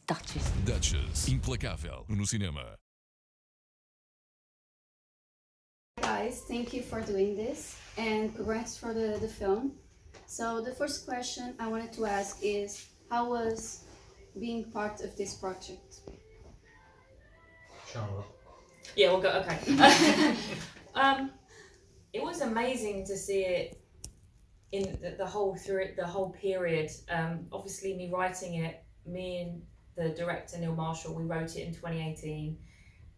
Duchess Implacável no cinema. Guys, thank you for doing this and congrats for the film. So the first question I wanted to ask is, how was being part of this project? Charlotte. Yeah, we'll go. Okay. It was amazing to see it in the whole period. Obviously, me writing it, me and the director Neil Marshall, we wrote it in 2018.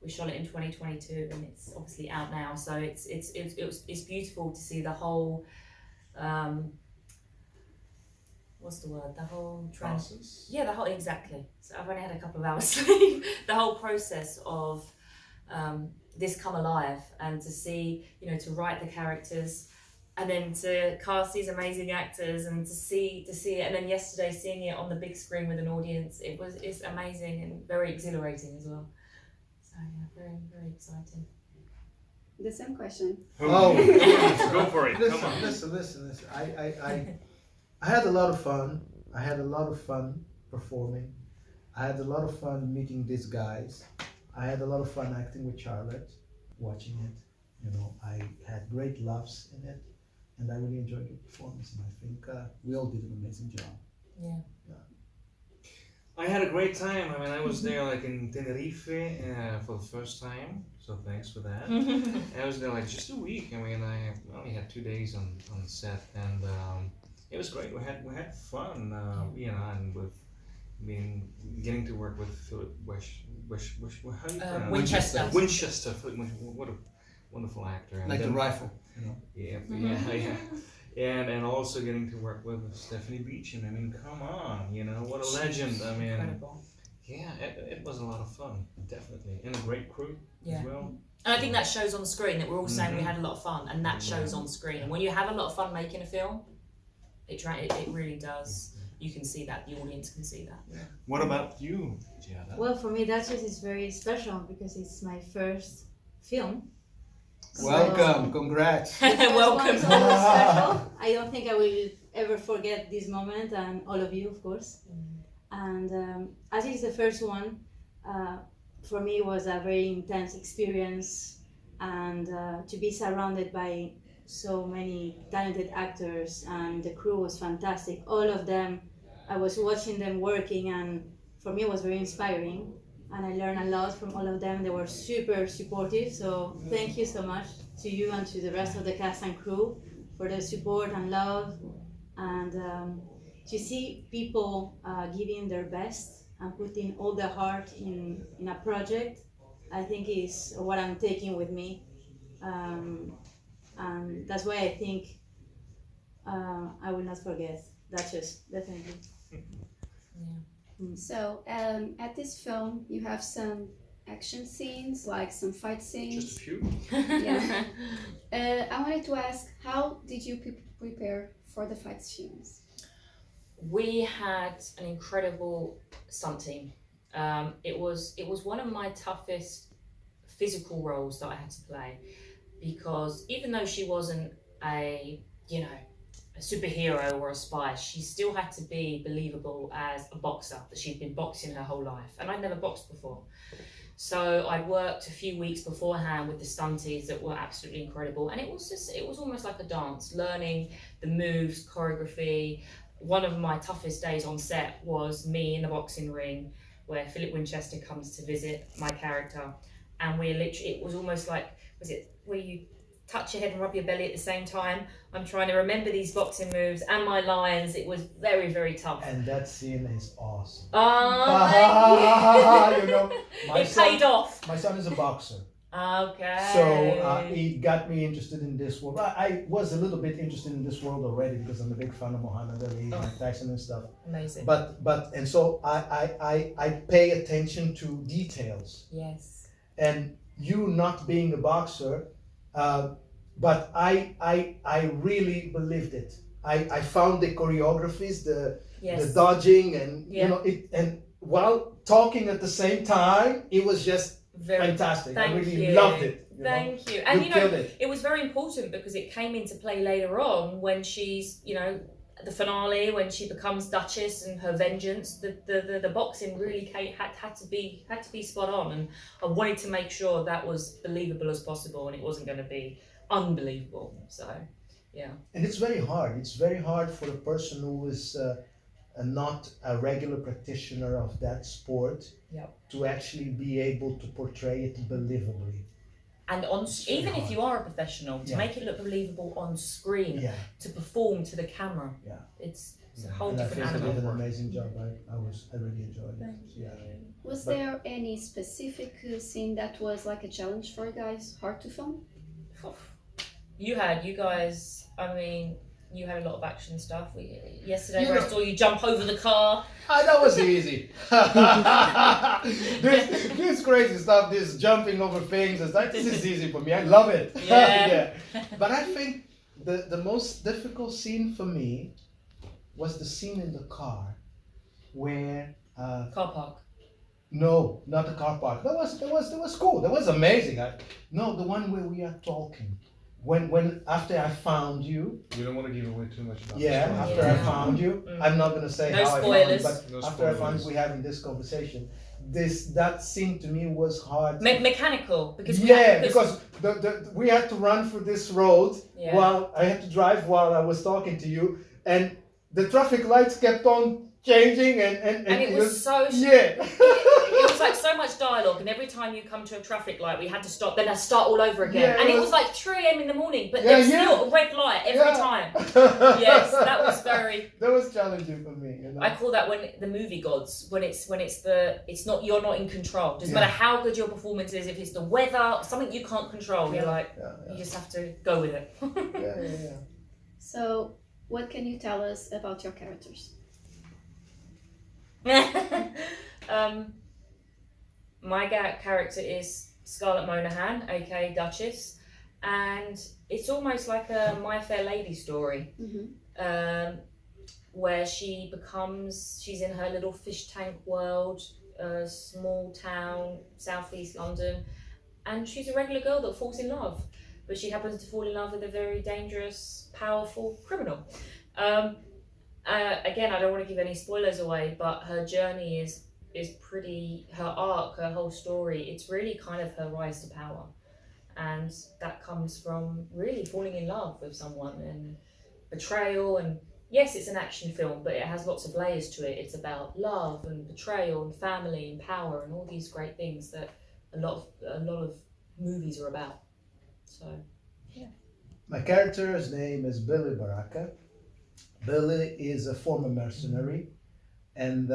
We shot it in 2022, and it's obviously out now. So it's beautiful to see the whole. What's the word? The whole Process? Yeah, the whole, exactly. So I've only had a couple of hours sleep. The whole process of this come alive, and to see, to write the characters, and then to cast these amazing actors, and to see it, and then yesterday seeing it on the big screen with an audience, it's amazing and very exhilarating as well. So yeah, very, very exciting. The same question. Oh, go for it. Come on. Listen. I had a lot of fun. I had a lot of fun performing. I had a lot of fun meeting these guys. I had a lot of fun acting with Charlotte, watching it. I had great laughs in it, and I really enjoyed the performance. And I think we all did an amazing job. Yeah. I had a great time. I mean, I was there like in Tenerife for the first time, so thanks for that. I was there like just a week. I mean, I only had 2 days on set, and it was great. We had fun, and with getting to work with Philip how do you pronounce Winchester. Winchester. What a wonderful actor. And Like then, the rifle, Yeah. And also getting to work with Stephanie Beacham. I mean, come on, what a legend. I mean, Incredible. yeah, it was a lot of fun, definitely, and a great crew as well. And I think that shows on screen, that we're all saying we had a lot of fun, and that shows on screen. And when you have a lot of fun making a film, it really does. You can see that, the audience can see that. Yeah. What about you, Giada? Well, for me, Duchess is very special because it's my first film. Welcome, congrats. The first Welcome. one is always special. I don't think I will ever forget this moment, and all of you, of course. And as it's the first one, for me it was a very intense experience, and to be surrounded by so many talented actors, and the crew was fantastic. All of them, I was watching them working, and for me it was very inspiring. And I learned a lot from all of them. They were super supportive, so thank you so much to you and to the rest of the cast and crew for the support and love. And to see people giving their best and putting all their heart in a project, I think is what I'm taking with me. And that's why I think I will not forget Duchess, definitely. So at this film, you have some action scenes, like some fight scenes. Just a few. Yeah. I wanted to ask, how did you prepare for the fight scenes? We had an incredible stunt team. It was one of my toughest physical roles that I had to play, because even though she wasn't a superhero or a spy, she still had to be believable as a boxer, that she'd been boxing her whole life, and I'd never boxed before. So I worked a few weeks beforehand with the stunties that were absolutely incredible, and it was almost like a dance, learning the moves, choreography. One of my toughest days on set was me in the boxing ring, where Philip Winchester comes to visit my character, and it was almost like, where you touch your head and rub your belly at the same time. I'm trying to remember these boxing moves and my lines. It was very, very tough. And that scene is awesome. Oh, my it son, paid off. My son is a boxer. Okay. So he got me interested in this world. I was a little bit interested in this world already because I'm a big fan of Muhammad Ali, Mike Tyson and stuff. Amazing. And so I pay attention to details. Yes. And you not being a boxer, but I really believed it. I found the choreographies, the dodging, and and while talking at the same time, it was just fantastic. I really loved it. Thank you. And it was very important because it came into play later on when she's, the finale when she becomes Duchess and her vengeance, the boxing really had to be spot on, and I wanted to make sure that was believable as possible, and it wasn't going to be unbelievable. So, yeah. And it's very hard. It's very hard for a person who is not a regular practitioner of that sport to actually be able to portray it believably. And even if you are a professional, to make it look believable on screen, to perform to the camera, it's a whole different animal. animal. They did an amazing job. I really enjoyed it. Yeah. Was there any specific scene that was like a challenge for you guys, hard to film? You guys, I mean, you had a lot of action stuff. Yesterday I saw you jump over the car. That was easy. this crazy stuff, this jumping over things, this is easy for me. I love it. Yeah. But I think the most difficult scene for me was the scene in the car where Car park. No, not the car park. That was cool. That was amazing. No, the one where we are talking. When after I found you. You don't want to give away too much about After I found you, I'm not gonna say no how spoilers. I found you, but after I found you, we're having this conversation. That scene to me was hard. Mechanical because we had to run through this road while I had to drive while I was talking to you, and the traffic lights kept on changing and it was so it was like so much dialogue, and every time you come to a traffic light we had to stop, then I start all over again, and it was like 3 a.m. in the morning, but there's still a red light every time. Yes, that was that was challenging for me, you know? I call that when the movie gods, when it's not, you're not in control. Doesn't matter how good your performance is, if it's the weather, something you can't control, you're like you just have to go with it. So what can you tell us about your characters? My character is Scarlett Monaghan, aka Duchess, and it's almost like a My Fair Lady story, where she's in her little fish tank world, a small town, southeast London, and she's a regular girl that falls in love, but she happens to fall in love with a very dangerous, powerful criminal. Again, I don't want to give any spoilers away, but her journey is pretty, her arc, her whole story, it's really kind of her rise to power. And that comes from really falling in love with someone and betrayal. And yes, it's an action film, but it has lots of layers to it. It's about love and betrayal and family and power and all these great things that a lot of movies are about. So, yeah. My character's name is Billy Baraka. Billy is a former mercenary, and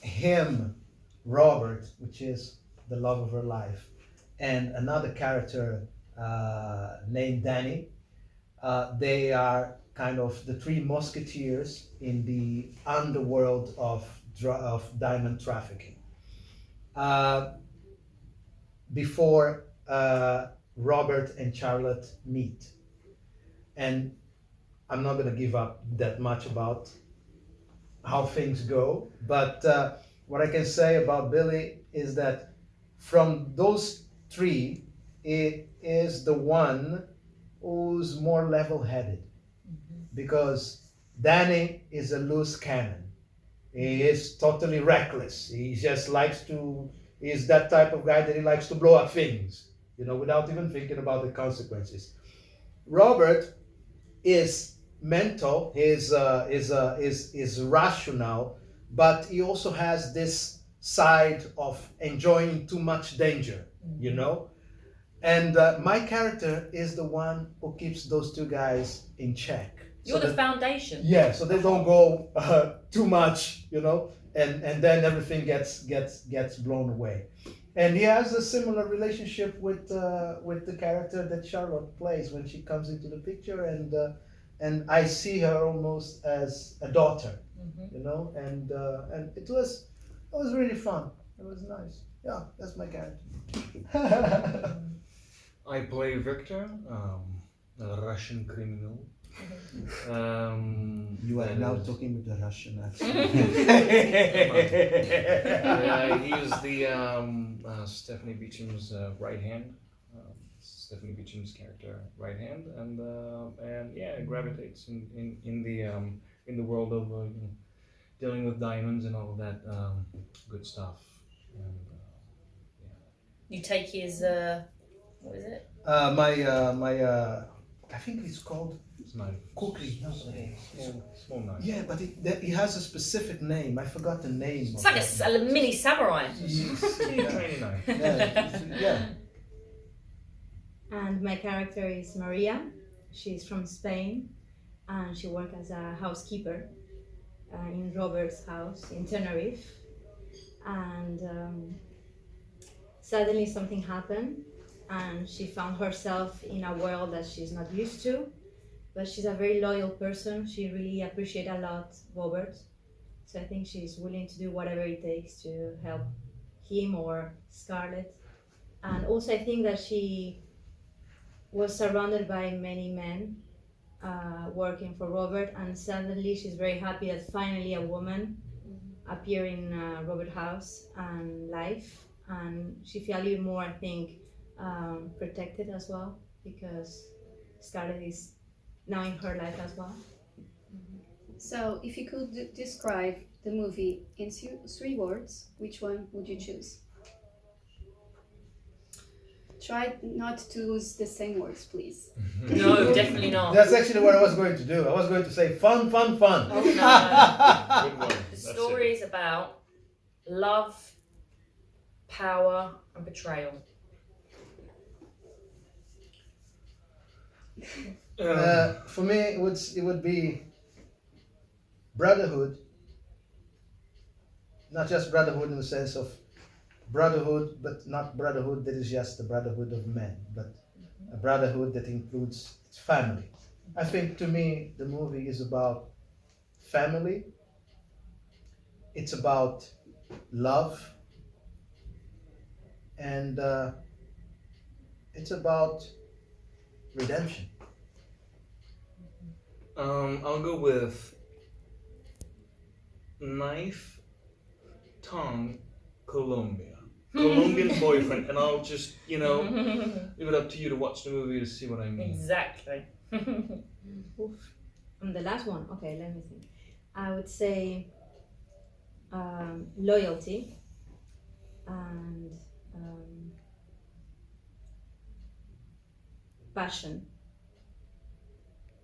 him, Robert, which is the love of her life, and another character named Danny. They are kind of the three musketeers in the underworld of diamond trafficking. Before Robert and Charlotte meet, and I'm not going to give up that much about how things go, but what I can say about Billy is that from those three, it is the one who's more level-headed, because Danny is a loose cannon. He is totally reckless. He just he's that type of guy that he likes to blow up things, without even thinking about the consequences. Robert is mental, is rational, but he also has this side of enjoying too much danger, And my character is the one who keeps those two guys in check. You're the foundation. Yeah, so they don't go too much, and then everything gets blown away. And he has a similar relationship with the character that Charlotte plays when she comes into the picture, and I see her almost as a daughter, and it was really fun. It was nice. Yeah, that's my character. I play Victor, a Russian criminal. You are now talking with the Russian accent. He is the Stephanie Beacham's right hand. Stephanie Beacham's character right hand, and yeah, it gravitates in the world of dealing with diamonds and all of that good stuff. And You take his what is it? I think it's called it's nice. cookie. No, Small knife. yeah, but it has a specific name. I forgot the name. It's like a mini samurai. Tiny knife. Yeah. And my character is Maria. She's from Spain, and she works as a housekeeper in Robert's house in Tenerife. And suddenly something happened, and she found herself in a world that she's not used to. But she's a very loyal person. She really appreciates a lot Robert. So I think she's willing to do whatever it takes to help him or Scarlett. And also I think that she was surrounded by many men working for Robert, and suddenly she's very happy that finally a woman appeared in Robert's house and life, and she feels even more, I think, protected as well, because Scarlett is now in her life as well. So, if you could describe the movie in 3 words, which one would you choose? Try not to use the same words, please. No, definitely not. That's actually what I was going to do. I was going to say fun, fun, fun. Oh no. Good one. The story is about love, power, and betrayal. For me, it would be brotherhood. Not just brotherhood in the sense of brotherhood, but not brotherhood that is just the brotherhood of men, but a brotherhood that includes its family. I think to me the movie is about family, it's about love, and it's about redemption. I'll go with knife, tongue, Colombia. Colombian boyfriend, and I'll just, leave it up to you to watch the movie to see what I mean. Exactly. Oof. And the last one, okay, let me think. I would say loyalty and passion.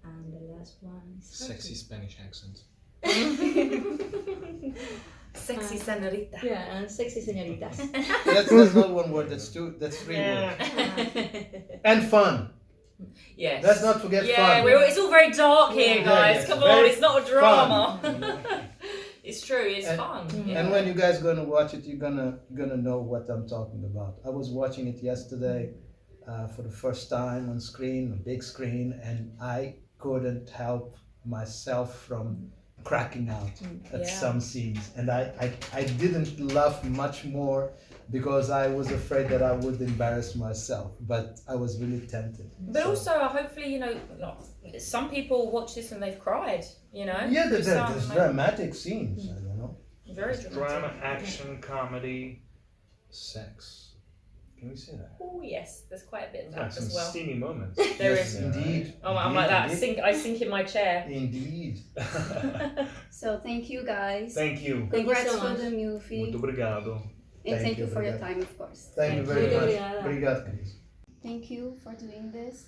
And the last one is Sexy Spanish accent. Sexy senorita. Yeah, and sexy señoritas. That's not one word, that's 3 words. And fun. Yes. Let's not forget yeah, fun. it's all very dark here, Yeah, guys. yes, Come very on, it's not a drama. fun. It's true, it's fun. Yeah. And when you guys gonna watch it, you're gonna know what I'm talking about. I was watching it yesterday for the first time on screen, a big screen, and I couldn't help myself from cracking out at some scenes, and I didn't laugh much more because I was afraid that I would embarrass myself, but I was really tempted. But also, hopefully, some people watch this and they've cried, Yeah, there's dramatic scenes, Very dramatic. Drama, action, comedy, sex. Can we say that? Oh yes, there's quite a bit of Like that some as well. steamy moments. There Yes, is. indeed. Oh, I'm like that. Indeed. I sink in my chair. Indeed. So, thank you guys. Thank you. Thank you Congrats so for much. the movie. Muito obrigado. And thank you, you for your obrigado. time, of course. Thank you very Muito much. obrigada. Obrigado, Cris. Thank you for doing this.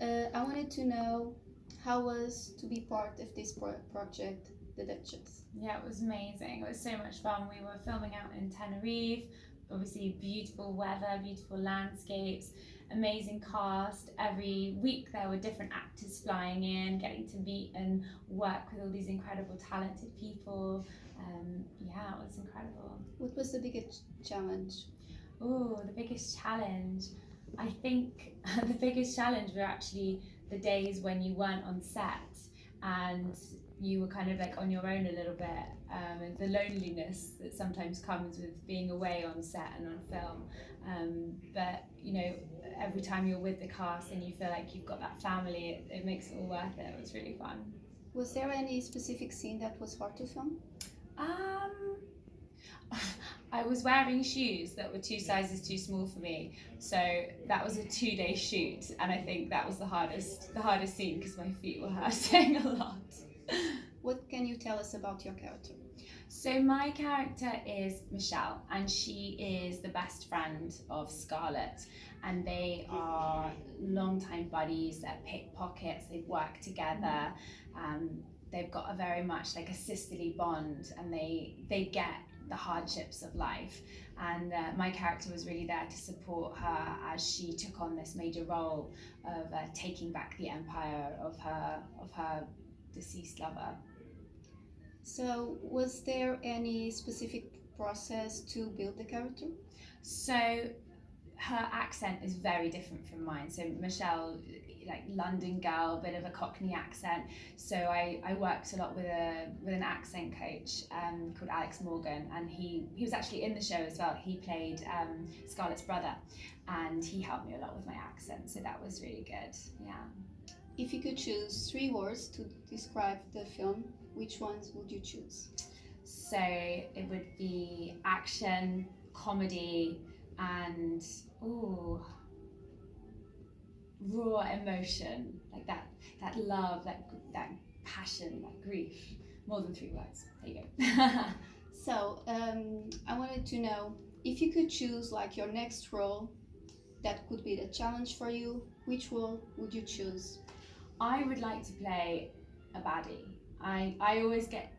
I wanted to know how was to be part of this project, The Duchess. Yeah, it was amazing. It was so much fun. We were filming out in Tenerife. Obviously, beautiful weather, beautiful landscapes, amazing cast. Every week there were different actors flying in, getting to meet and work with all these incredible, talented people. Yeah, it was incredible. What was the biggest challenge? Oh, the biggest challenge. I think the biggest challenge were actually the days when you weren't on set and you were kind of like on your own a little bit, and the loneliness that sometimes comes with being away on set and on film. But every time you're with the cast and you feel like you've got that family, it makes it all worth it. It was really fun. Was there any specific scene that was hard to film? I was wearing shoes that were 2 sizes too small for me, so that was a 2-day shoot, and I think that was the hardest scene because my feet were hurting a lot. What can you tell us about your character? So my character is Michelle, and she is the best friend of Scarlett, and they are longtime buddies. They're pickpockets. They've worked together. They've got a very much like a sisterly bond, and they get the hardships of life. And my character was really there to support her as she took on this major role of taking back the empire of her deceased lover. So, was there any specific process to build the character? So her accent is very different from mine. So Michelle, like London girl, bit of a Cockney accent. So I worked a lot with an accent coach called Alex Morgan, and he was actually in the show as well. He played Scarlett's brother, and he helped me a lot with my accent. So that was really good. Yeah. If you could choose 3 words to describe the film, which ones would you choose? So it would be action, comedy, and raw emotion, like that love, that passion, that grief. More than 3 words. There you go. So, I wanted to know, if you could choose like your next role that could be the challenge for you, which role would you choose? I would like to play a baddie. I always get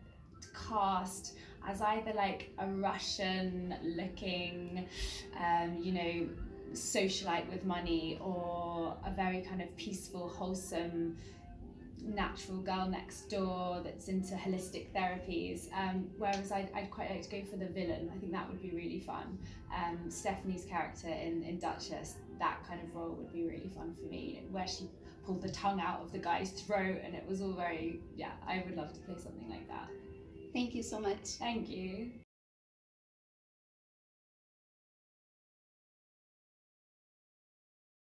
cast as either like a Russian looking, socialite with money, or a very kind of peaceful, wholesome, natural girl next door that's into holistic therapies. Whereas I'd quite like to go for the villain. I think that would be really fun. Stephanie's character in Duchess, that kind of role would be really fun for me, where she pulled the tongue out of the guy's throat, and it was all very, I would love to play something like that. Thank you so much. Thank you.